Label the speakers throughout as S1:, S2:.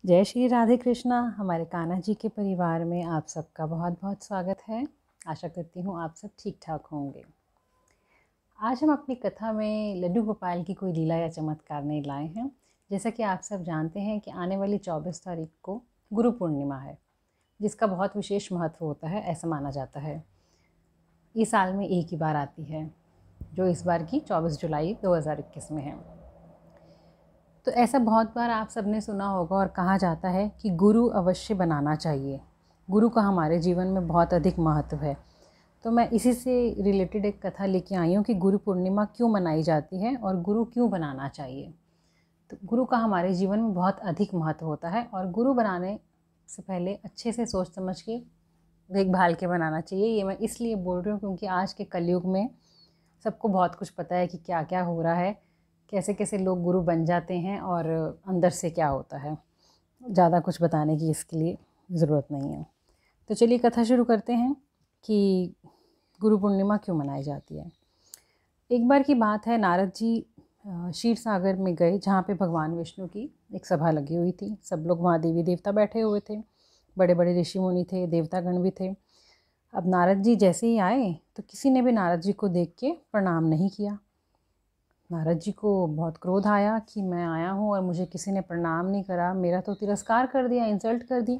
S1: जय श्री राधे कृष्णा। हमारे कान्हा जी के परिवार में आप सबका बहुत बहुत स्वागत है। आशा करती हूँ आप सब ठीक ठाक होंगे। आज हम अपनी कथा में लड्डू गोपाल की कोई लीला या चमत्कार नहीं लाए हैं। जैसा कि आप सब जानते हैं कि आने वाली 24 तारीख को गुरु पूर्णिमा है, जिसका बहुत विशेष महत्व होता है, ऐसा माना जाता है। इस साल में एक ही बार आती है, जो इस बार की 24 जुलाई 2021 में है। तो ऐसा बहुत बार आप सबने सुना होगा और कहा जाता है कि गुरु अवश्य बनाना चाहिए। गुरु का हमारे जीवन में बहुत अधिक महत्व है। तो मैं इसी से रिलेटेड एक कथा लेके आई हूँ कि गुरु पूर्णिमा क्यों मनाई जाती है और गुरु क्यों बनाना चाहिए। तो गुरु का हमारे जीवन में बहुत अधिक महत्व होता है और गुरु बनाने से पहले अच्छे से सोच समझ के देखभाल के बनाना चाहिए। ये मैं इसलिए बोल रही हूँ क्योंकि आज के कलयुग में सबको बहुत कुछ पता है कि क्या क्या हो रहा है, कैसे कैसे लोग गुरु बन जाते हैं और अंदर से क्या होता है। ज़्यादा कुछ बताने की इसके लिए ज़रूरत नहीं है। तो चलिए कथा शुरू करते हैं कि गुरु पूर्णिमा क्यों मनाई जाती है। एक बार की बात है, नारद जी क्षीर सागर में गए, जहाँ पे भगवान विष्णु की एक सभा लगी हुई थी। सब लोग वहाँ देवी देवता बैठे हुए थे, बड़े बड़े ऋषि मुनि थे, देवतागण भी थे। अब नारद जी जैसे ही आए तो किसी ने भी नारद जी को देख के प्रणाम नहीं किया। नारद जी को बहुत क्रोध आया कि मैं आया हूँ और मुझे किसी ने प्रणाम नहीं करा, मेरा तो तिरस्कार कर दिया, इंसल्ट कर दी।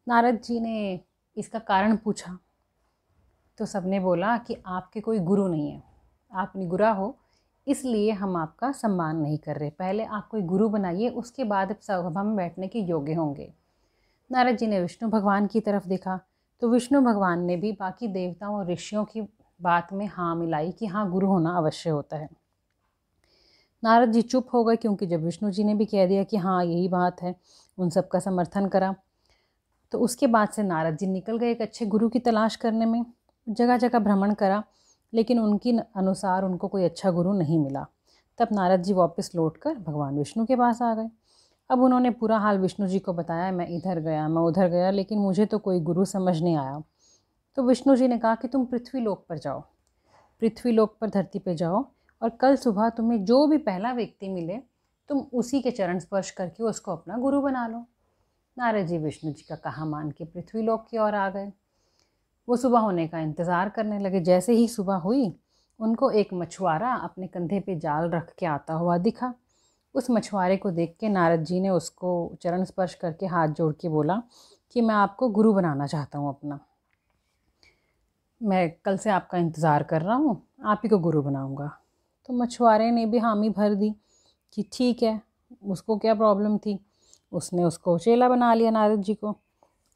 S1: नारद जी ने इसका कारण पूछा तो सबने बोला कि आपके कोई गुरु नहीं है, आप निगुरा हो, इसलिए हम आपका सम्मान नहीं कर रहे। पहले आप कोई गुरु बनाइए, उसके बाद सभा में बैठने के योग्य होंगे। नारद जी ने विष्णु भगवान की तरफ देखा तो विष्णु भगवान ने भी बाकी देवताओं और ऋषियों की बात में हाँ मिलाई कि हाँ, गुरु होना अवश्य होता है। नारद जी चुप हो गए, क्योंकि जब विष्णु जी ने भी कह दिया कि हाँ यही बात है, उन सब का समर्थन करा, तो उसके बाद से नारद जी निकल गए एक अच्छे गुरु की तलाश करने में। जगह जगह भ्रमण करा, लेकिन उनकी अनुसार उनको कोई अच्छा गुरु नहीं मिला। तब नारद जी वापस लौटकर भगवान विष्णु के पास आ गए। अब उन्होंने पूरा हाल विष्णु जी को बताया, मैं इधर गया, मैं उधर गया, लेकिन मुझे तो कोई गुरु समझ नहीं आया। तो विष्णु जी ने कहा कि तुम पृथ्वी लोक पर जाओ, पृथ्वी लोक पर धरती पे जाओ, और कल सुबह तुम्हें जो भी पहला व्यक्ति मिले, तुम उसी के चरण स्पर्श करके उसको अपना गुरु बना लो। नारद जी विष्णु जी का कहा मान के पृथ्वी लोक की ओर आ गए। वो सुबह होने का इंतज़ार करने लगे। जैसे ही सुबह हुई, उनको एक मछुआरा अपने कंधे पे जाल रख के आता हुआ दिखा। उस मछुआरे को देख के नारद जी ने उसको चरण स्पर्श करके हाथ जोड़ के बोला कि मैं आपको गुरु बनाना चाहता हूँ अपना। मैं कल से आपका इंतज़ार कर रहा हूँ, आप ही को गुरु बनाऊँगा। तो मछुआरे ने भी हामी भर दी कि ठीक है, उसको क्या प्रॉब्लम थी, उसने उसको चेला बना लिया नारद जी को।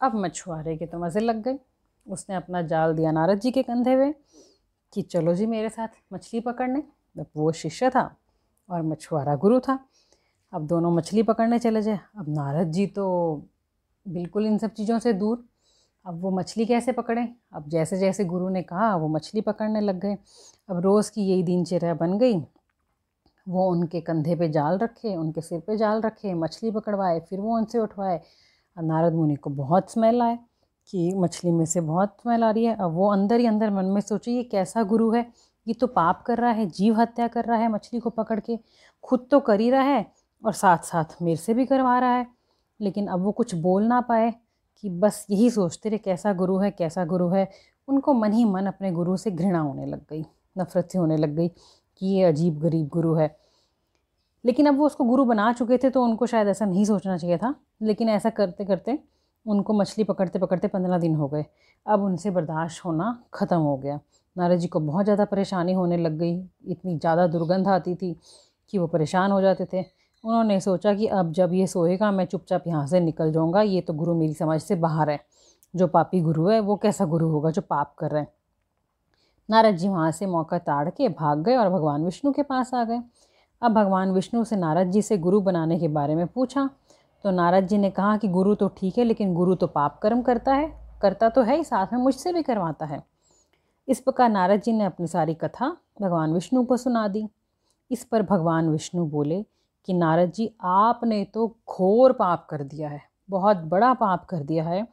S1: अब मछुआरे के तो मज़े लग गए। उसने अपना जाल दिया नारद जी के कंधे पे कि चलो जी मेरे साथ मछली पकड़ने। अब वो शिष्य था और मछुआरा गुरु था। अब दोनों मछली पकड़ने चले जाए। अब नारद जी तो बिल्कुल इन सब चीज़ों से दूर। अब वो मछली कैसे पकड़ें? अब जैसे जैसे गुरु ने कहा वो मछली पकड़ने लग गए। अब रोज़ की यही दिनचर्या बन गई। वो उनके कंधे पे जाल रखे, उनके सिर पे जाल रखे, मछली पकड़वाए, फिर वो उनसे उठवाए। और नारद मुनि को बहुत स्मेल आए कि मछली में से बहुत स्मेल आ रही है। अब वो अंदर ही अंदर मन में सोचे ये कैसा गुरु है, ये तो पाप कर रहा है, जीव हत्या कर रहा है, मछली को पकड़ के खुद तो कर ही रहा है और साथ साथ मेरे से भी करवा रहा है। लेकिन अब वो कुछ बोल ना पाए कि बस यही सोचते रहे कैसा गुरु है, कैसा गुरु है। उनको मन ही मन अपने गुरु से घृणा होने लग गई, नफरत से होने लग गई कि ये अजीब गरीब गुरु है। लेकिन अब वो उसको गुरु बना चुके थे तो उनको शायद ऐसा नहीं सोचना चाहिए था। लेकिन ऐसा करते करते उनको मछली पकड़ते पकड़ते 15 दिन हो गए। अब उनसे बर्दाश्त होना ख़त्म हो गया। नारद जी को बहुत ज़्यादा परेशानी होने लग गई, इतनी ज़्यादा दुर्गंध आती थी कि वो परेशान हो जाते थे। उन्होंने सोचा कि अब जब ये सोएगा मैं चुपचाप यहाँ से निकल जाऊँगा, ये तो गुरु मेरी समझ से बाहर है। जो पापी गुरु है वो कैसा गुरु होगा जो पाप कर रहे हैं। नारद जी वहाँ से मौका ताड़ के भाग गए और भगवान विष्णु के पास आ गए। अब भगवान विष्णु से नारद जी से गुरु बनाने के बारे में पूछा तो नारद जी ने कहा कि गुरु तो ठीक है, लेकिन गुरु तो पाप कर्म करता तो है ही, साथ में मुझसे भी करवाता है। इस प्रकार नारद जी ने अपनी सारी कथा भगवान विष्णु को सुना दी। इस पर भगवान विष्णु बोले कि नारद जी आपने तो घोर पाप कर दिया है, बहुत बड़ा पाप कर दिया है।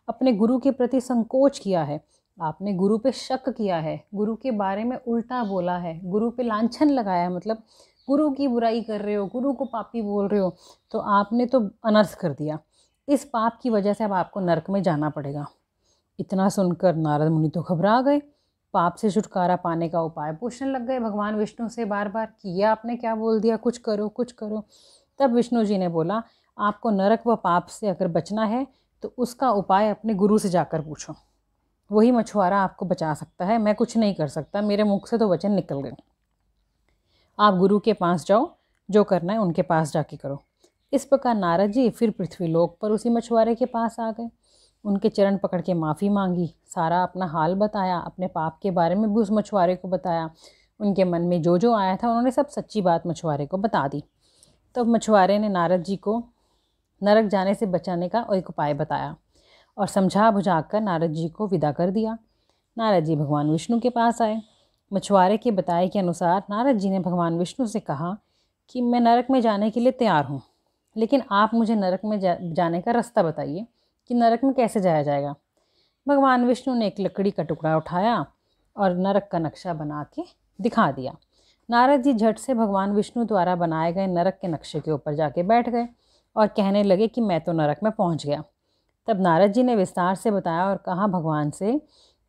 S1: अपने गुरु के प्रति संकोच किया है, आपने गुरु पे शक किया है, गुरु के बारे में उल्टा बोला है, गुरु पे लांछन लगाया है, मतलब गुरु की बुराई कर रहे हो, गुरु को पापी बोल रहे हो, तो आपने तो अनर्थ कर दिया। इस पाप की वजह से अब आपको नरक में जाना पड़ेगा। इतना सुनकर नारद मुनि तो घबरा गए। पाप से छुटकारा पाने का उपाय पूछने लग गए भगवान विष्णु से बार बार कि ये आपने क्या बोल दिया, कुछ करो कुछ करो। तब विष्णु जी ने बोला, आपको नरक व पाप से अगर बचना है तो उसका उपाय अपने गुरु से जाकर पूछो। वही मछुआरा आपको बचा सकता है, मैं कुछ नहीं कर सकता, मेरे मुख से तो वचन निकल गए। आप गुरु के पास जाओ, जो करना है उनके पास जाके करो। इस प्रकार नारद जी फिर पृथ्वीलोक पर उसी मछुआरे के पास आ गए। उनके चरण पकड़ के माफ़ी मांगी, सारा अपना हाल बताया, अपने पाप के बारे में भी उस मछुआरे को बताया। उनके मन में जो जो आया था उन्होंने सब सच्ची बात मछुआरे को बता दी। तब मछुआरे ने नारद जी को नरक जाने से बचाने का एक उपाय बताया और समझा बुझाकर नारद जी को विदा कर दिया। नारद जी भगवान विष्णु के पास आए। मछुआरे के बताए के अनुसार नारद जी ने भगवान विष्णु से कहा कि मैं नरक में जाने के लिए तैयार हूँ, लेकिन आप मुझे नरक में जाने का रास्ता बताइए कि नरक में कैसे जाया जाएगा। भगवान विष्णु ने एक लकड़ी का टुकड़ा उठाया और नरक का नक्शा बना के दिखा दिया। नारद जी झट से भगवान विष्णु द्वारा बनाए गए नरक के नक्शे के ऊपर जाके बैठ गए और कहने लगे कि मैं तो नरक में पहुंच गया। तब नारद जी ने विस्तार से बताया और कहा भगवान से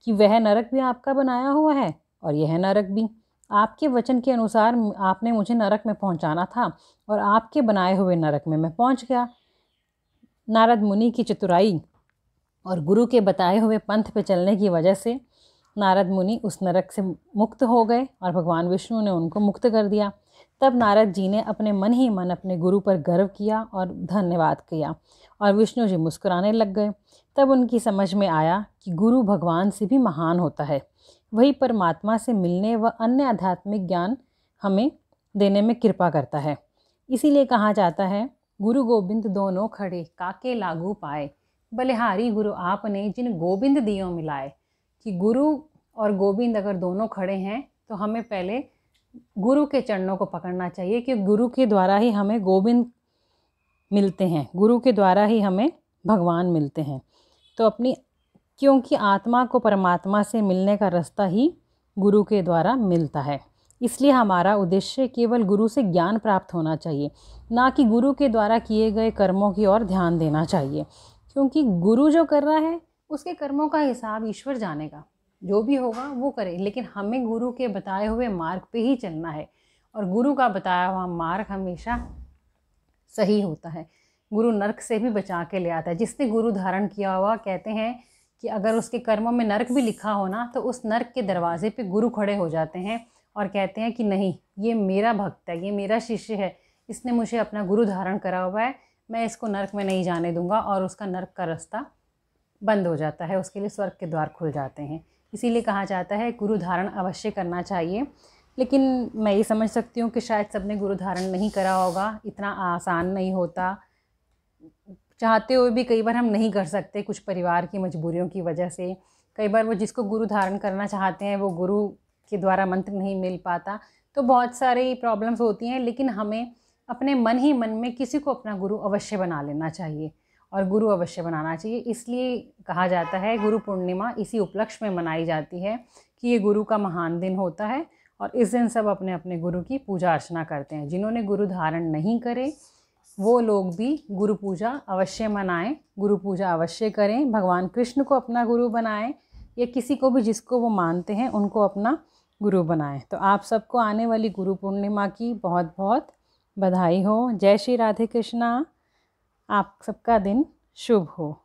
S1: कि वह नरक भी आपका बनाया हुआ है और यह नरक भी। आपके वचन के अनुसार आपने मुझे नरक में पहुंचाना था और आपके बनाए हुए नरक में मैं पहुंच गया। नारद मुनि की चतुराई और गुरु के बताए हुए पंथ पे चलने की वजह से नारद मुनि उस नरक से मुक्त हो गए और भगवान विष्णु ने उनको मुक्त कर दिया। तब नारद जी ने अपने मन ही मन अपने गुरु पर गर्व किया और धन्यवाद किया और विष्णु जी मुस्कुराने लग गए। तब उनकी समझ में आया कि गुरु भगवान से भी महान होता है, वही परमात्मा से मिलने व अन्य आध्यात्मिक ज्ञान हमें देने में कृपा करता है। इसीलिए कहा जाता है, गुरु गोविंद दोनों खड़े काके लागू पाए, बलिहारी गुरु आपने जिन गोविंद दियों मिलाए। कि गुरु और गोविंद अगर दोनों खड़े हैं तो हमें पहले गुरु के चरणों को पकड़ना चाहिए, कि गुरु के द्वारा ही हमें गोविंद मिलते हैं, गुरु के द्वारा ही हमें भगवान मिलते हैं। तो क्योंकि आत्मा को परमात्मा से मिलने का रास्ता ही गुरु के द्वारा मिलता है, इसलिए हमारा उद्देश्य केवल गुरु से ज्ञान प्राप्त होना चाहिए, ना कि गुरु के द्वारा किए गए कर्मों की ओर ध्यान देना चाहिए। क्योंकि गुरु जो कर रहा है उसके कर्मों का हिसाब ईश्वर जानेगा, जो भी होगा वो करे, लेकिन हमें गुरु के बताए हुए मार्ग पे ही चलना है और गुरु का बताया हुआ मार्ग हमेशा सही होता है। गुरु नरक से भी बचा के ले आता है। जिसने गुरु धारण किया हुआ, कहते हैं कि अगर उसके कर्मों में नरक भी लिखा हो ना, तो उस नरक के दरवाजे पे गुरु खड़े हो जाते हैं और कहते हैं कि नहीं, ये मेरा भक्त है, ये मेरा शिष्य है, इसने मुझे अपना गुरु धारण करा हुआ है, मैं इसको नरक में नहीं जाने दूंगा, और उसका नरक का रास्ता बंद हो जाता है, उसके लिए स्वर्ग के द्वार खुल जाते हैं। इसीलिए कहा जाता है गुरु धारण अवश्य करना चाहिए। लेकिन मैं ये समझ सकती हूँ कि शायद सबने गुरु धारण नहीं करा होगा, इतना आसान नहीं होता, चाहते हुए भी कई बार हम नहीं कर सकते, कुछ परिवार की मजबूरियों की वजह से। कई बार वो जिसको गुरु धारण करना चाहते हैं वो गुरु के द्वारा मंत्र नहीं मिल पाता, तो बहुत सारी प्रॉब्लम्स होती हैं। लेकिन हमें अपने मन ही मन में किसी को अपना गुरु अवश्य बना लेना चाहिए और गुरु अवश्य बनाना चाहिए। इसलिए कहा जाता है गुरु पूर्णिमा इसी उपलक्ष्य में मनाई जाती है कि ये गुरु का महान दिन होता है और इस दिन सब अपने अपने गुरु की पूजा अर्चना करते हैं। जिन्होंने गुरु धारण नहीं करे वो लोग भी गुरु पूजा अवश्य मनाएं, गुरु पूजा अवश्य करें, भगवान कृष्ण को अपना गुरु बनाएं या किसी को भी जिसको वो मानते हैं उनको अपना गुरु बनाएं। तो आप सबको आने वाली गुरु पूर्णिमा की बहुत बहुत बधाई हो। जय श्री राधे कृष्णा। आप सबका दिन शुभ हो।